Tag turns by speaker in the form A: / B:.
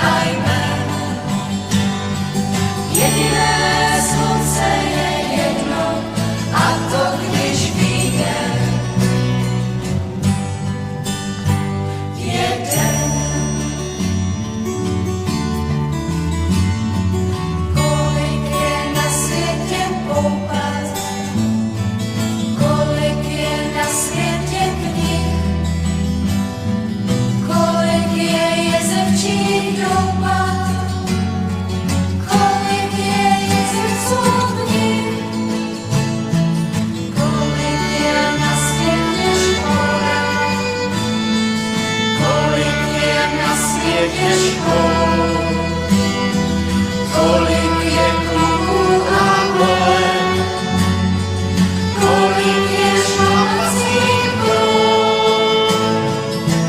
A: a jmen. Jediné slunce je jedno, a to když vyjde. Jeden. Kolik je na světě poupat, kolik je na světě knih, kolik je jezevčích doupat, kolik je jezevců v nich, kolik je na světě školek, kolik je na světě škol, kolik